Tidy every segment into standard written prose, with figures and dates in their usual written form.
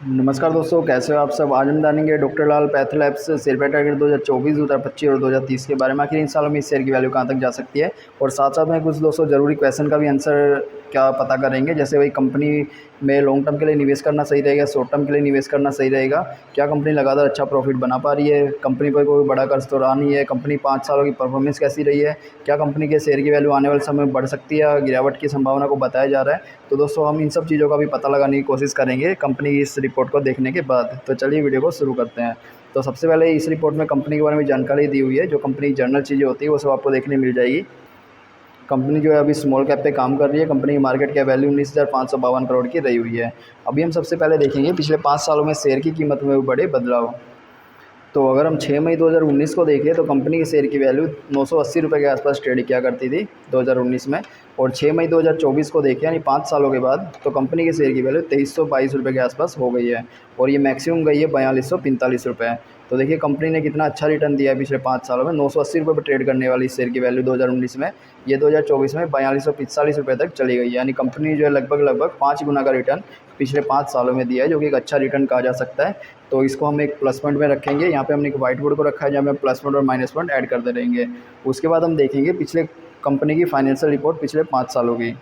नमस्कार दोस्तों, कैसे हो आप सब। आज हम जानेंगे डॉक्टर लाल पैथोलैब्स शेयर पे टारगेट 2024, 2025 और 2030 के बारे में। आखिर इन सालों में इस शेयर की वैल्यू कहाँ तक जा सकती है, और साथ साथ में कुछ दोस्तों ज़रूरी क्वेश्चन का भी आंसर क्या पता करेंगे। जैसे भाई कंपनी में लॉन्ग टर्म के लिए निवेश करना सही रहेगा, शॉर्ट टर्म के लिए निवेश करना सही रहेगा, क्या कंपनी लगातार अच्छा प्रॉफिट बना पा रही है, कंपनी पर कोई बड़ा कर्ज तो रहा नहीं है, कंपनी 5 सालों की परफॉर्मेंस कैसी रही है, क्या कंपनी के शेयर की वैल्यू आने वाले समय में बढ़ सकती है या गिरावट की संभावना को बताया जा रहा है। तो दोस्तों हम इन सब चीज़ों का भी पता लगाने की कोशिश करेंगे कंपनी की इस रिपोर्ट को देखने के बाद। तो चलिए वीडियो को शुरू करते हैं। तो सबसे पहले इस रिपोर्ट में कंपनी के बारे में जानकारी दी हुई है, जो कंपनी की जर्नल चीज़ें होती है वो सब आपको देखने मिल जाएगी। कंपनी जो है अभी स्मॉल कैप पे काम कर रही है। कंपनी की मार्केट कैप वैल्यू 19,552 करोड़ की रही हुई है। अभी हम सबसे पहले देखेंगे पिछले 5 सालों में शेयर की कीमत में हुए बड़े बदलाव। तो अगर हम 6 मई 2019 को देखें तो कंपनी के शेयर की वैल्यू 980 रुपये के आसपास ट्रेड किया करती थी 2019 में। और 6 मई 2024 को देखें यानी 5 सालों के बाद तो कंपनी के शेयर की वैल्यू 2322 रुपये के आसपास हो गई है, और ये मैक्सिमम गई है 4245 रुपये। तो देखिए कंपनी ने कितना अच्छा रिटर्न दिया है पिछले 5 सालों में। 980 रुपये पर ट्रेड करने वाली शेयर की वैल्यू 2019 में, ये 2024 में 4245 रुपये तक चली गई है। यानी कंपनी जो है लगभग 5 गुना का रिटर्न पिछले 5 सालों में दिया है, जो कि एक अच्छा रिटर्न कहा जा सकता है। तो इसको हम एक प्लस पॉइंट में रखेंगे। यहाँ पे हमने एक वाइट बोर्ड को रखा है जहाँ में प्लस पॉइंट और माइनस पॉइंट ऐड करते रहेंगे। उसके बाद हम देखेंगे पिछले कंपनी की फाइनेंशियल रिपोर्ट पिछले 5 सालों की।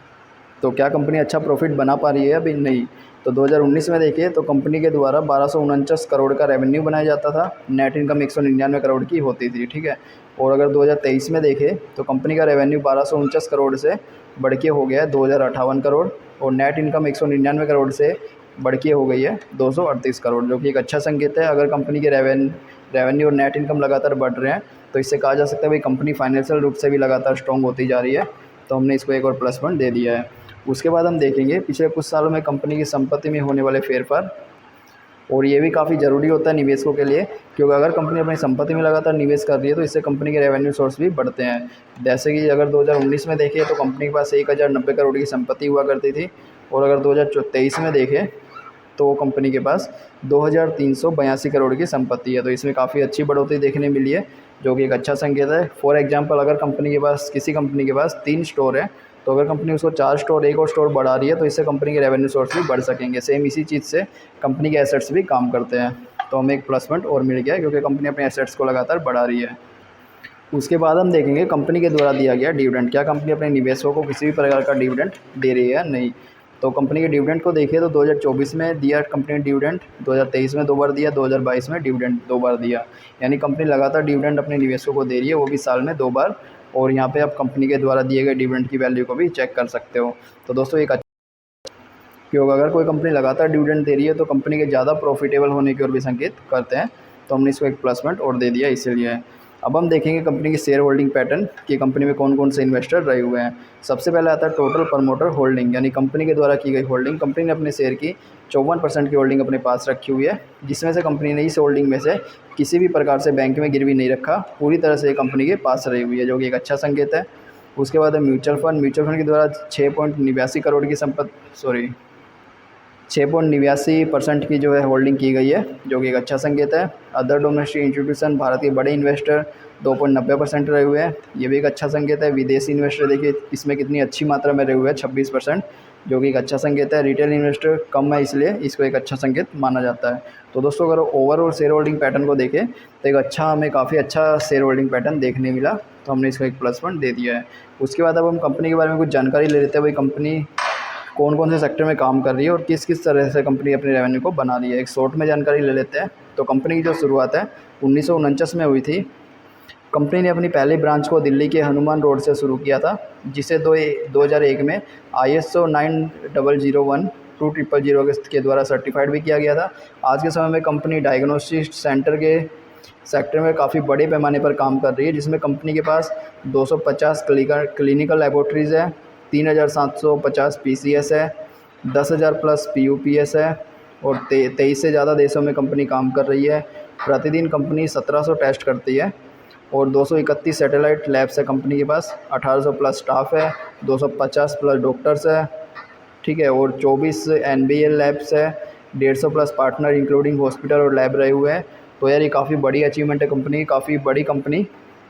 तो क्या कंपनी अच्छा प्रॉफिट बना पा रही है अभी नहीं। तो 2019 में देखिए तो कंपनी के द्वारा 1249 करोड़ का रेवेन्यू बनाया जाता था, नेट इनकम 199 करोड़ की होती थी, ठीक है। और अगर 2023 में देखें तो कंपनी का रेवेन्यू 1249 करोड़ से बढ़ के हो गया है 2058 करोड़, और नेट इनकम 199 करोड़ से बढ़ के हो गई है 238 करोड़, जो कि एक अच्छा संकेत है। अगर कंपनी के रेवेन्यू और नेट इनकम लगातार बढ़ रहे हैं तो इससे कहा जा सकता है भाई कंपनी फाइनेंशियल रूप से भी लगातार स्ट्रॉन्ग होती जा रही है। तो हमने इसको एक और प्लस पॉइंट दे दिया है। उसके बाद हम देखेंगे पिछले कुछ सालों में कंपनी की संपत्ति में होने वाले फेरफार, और ये भी काफ़ी ज़रूरी होता है निवेशकों के लिए, क्योंकि अगर कंपनी अपनी संपत्ति में लगातार निवेश कर रही है तो इससे कंपनी के रेवेन्यू सोर्स भी बढ़ते हैं। जैसे कि अगर 2019 में देखें तो कंपनी के पास 1090 करोड़ की संपत्ति हुआ करती थी, और अगर 2023 में देखें तो कंपनी के पास 2382 करोड़ की संपत्ति है। तो इसमें काफ़ी अच्छी बढ़ोतरी देखने मिली है, जो कि एक अच्छा संकेत है। फॉर एग्जांपल अगर कंपनी के पास किसी कंपनी के पास 3 स्टोर है, तो अगर कंपनी उसको 4 स्टोर, एक और स्टोर बढ़ा रही है तो इससे कंपनी के रेवेन्यू सोर्स भी बढ़ सकेंगे। सेम इसी चीज़ से कंपनी के एसेट्स भी काम करते हैं। तो हमें एक प्लस पॉइंट और मिल गया है, क्योंकि कंपनी अपने एसेट्स को लगातार बढ़ा रही है। उसके बाद हम देखेंगे कंपनी के द्वारा दिया गया डिविडेंड, क्या कंपनी अपने निवेशकों को किसी भी प्रकार का डिविडेंड दे रही है नहीं। तो कंपनी के डिविडेंड को देखिए तो 2024 में दिया कंपनी ने डिविडेंड, 2023 में 2 बार दिया, 2022 में डिविडेंड 2 बार दिया। यानी कंपनी लगातार डिविडेंड अपने निवेशकों को दे रही है, वो भी साल में 2 बार। और यहाँ पे आप कंपनी के द्वारा दिए गए डिविडेंड की वैल्यू को भी चेक कर सकते हो। तो दोस्तों एक क्योंकि अगर कोई कंपनी लगातार डिविडेंड दे रही है तो कंपनी के ज़्यादा प्रॉफिटेबल होने की ओर भी संकेत करते हैं। तो हमने इसको एक प्लस पॉइंट और दे दिया इसीलिए। अब हम देखेंगे कंपनी की शेयर होल्डिंग पैटर्न कि कंपनी में कौन कौन से इन्वेस्टर रहे हुए हैं। सबसे पहले आता है टोटल प्रमोटर होल्डिंग, यानी कंपनी के द्वारा की गई होल्डिंग। कंपनी ने अपने शेयर की 54% की होल्डिंग अपने पास रखी हुई है, जिसमें से कंपनी ने इस होल्डिंग में से किसी भी प्रकार से बैंक में गिरवी नहीं रखा, पूरी तरह से कंपनी के पास रही हुई है, जो कि एक अच्छा संकेत है। उसके बाद है म्यूचुअल फंड। म्यूचुअल फंड के द्वारा 6.89 करोड़ की संपत्ति 6.89% की जो है होल्डिंग की गई है, जो कि एक अच्छा संकेत है। अदर डोमेस्टिक इंस्टीट्यूशन, भारत के बड़े इन्वेस्टर 2.90% रहे हुए हैं, ये भी एक अच्छा संकेत है। विदेशी इन्वेस्टर देखिए इसमें कितनी अच्छी मात्रा में रहे हुए हैं 26%, जो कि एक अच्छा संकेत है। रिटेल इन्वेस्टर कम है, इसलिए इसको एक अच्छा संकेत माना जाता है। तो दोस्तों अगर ओवरऑल शेयर होल्डिंग पैटर्न को देखें तो एक अच्छा, हमें काफ़ी अच्छा शेयर होल्डिंग पैटर्न देखने मिला, तो हमने इसको एक प्लस पॉइंट दे दिया है। उसके बाद अब हम कंपनी के बारे में कुछ जानकारी ले लेते हैं। भाई कंपनी कौन कौन से सेक्टर में काम कर रही है और किस किस तरह से कंपनी अपने रेवेन्यू को बना रही है, एक शॉर्ट में जानकारी ले लेते हैं। तो कंपनी की जो शुरुआत है 1949 में हुई थी। कंपनी ने अपनी पहली ब्रांच को दिल्ली के हनुमान रोड से शुरू किया था, जिसे 2001 में ISO 9001-2000 के द्वारा सर्टिफाइड भी किया गया था। आज के समय में कंपनी डायग्नोस्टिक सेंटर के सेक्टर में काफ़ी बड़े पैमाने पर काम कर रही है, जिसमें कंपनी के पास 250 क्लिनिकल लेबोरेटरीज़ है, 3750 PCS है, 10,000 प्लस PUPS है, और 23 से ज़्यादा देशों में कंपनी काम कर रही है। प्रतिदिन कंपनी 1700 टेस्ट करती है, और 231 सैटेलाइट लैब्स है कंपनी के पास, 1800 प्लस स्टाफ है, 250 प्लस डॉक्टर्स है, ठीक है, और 24 NBL लैब्स है, 150 प्लस पार्टनर इंक्लूडिंग हॉस्पिटल और लैब रहे हुए हैं। तो यार ये काफ़ी बड़ी अचीवमेंट है कंपनी की, काफ़ी बड़ी कंपनी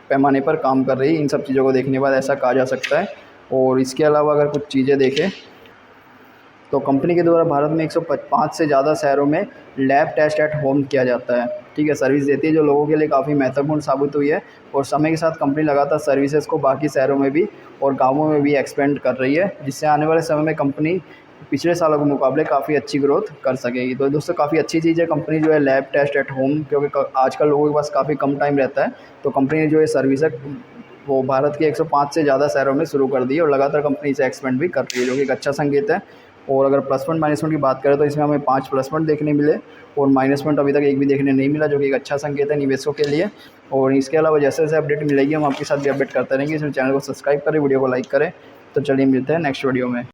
पैमाने पर काम कर रही है। इन सब चीज़ों को देखने के बाद ऐसा कहा जा सकता है। और इसके अलावा अगर कुछ चीज़ें देखें तो कंपनी के द्वारा भारत में 105 से ज़्यादा शहरों में लैब टेस्ट एट होम किया जाता है। ठीक है, सर्विस देती है जो लोगों के लिए काफ़ी महत्वपूर्ण साबित हुई है। और समय के साथ कंपनी लगातार सर्विसेज को बाकी शहरों में भी और गाँवों में भी एक्सपेंड कर रही है, जिससे आने वाले समय में कंपनी पिछले सालों के मुकाबले काफ़ी अच्छी ग्रोथ कर सकेगी। तो दोस्तों काफ़ी अच्छी चीज़ है कंपनी जो है लैब टेस्ट एट होम, क्योंकि आजकल लोगों के पास काफ़ी कम टाइम रहता है, तो कंपनी ने जो ये सर्विस है वो भारत के 105 से ज़्यादा शहरों में शुरू कर दी है और लगातार कंपनी इसे एक्सपेंड भी कर रही है, जो कि एक अच्छा संकेत है। और अगर प्लस पॉइंट माइनस पॉइंट की बात करें तो इसमें हमें 5 प्लस पॉइंट देखने मिले और माइनस पॉइंट अभी तक एक भी देखने नहीं मिला, जो कि एक अच्छा संकेत है निवेशकों के लिए। और इसके अलावा जैसे जैसे अपडेट मिलेगी हम आपके साथ भी अपडेट करते रहेंगे। इसमें चैनल को सब्सक्राइब करें, वीडियो को लाइक करें। तो चलिए मिलते हैं नेक्स्ट वीडियो में।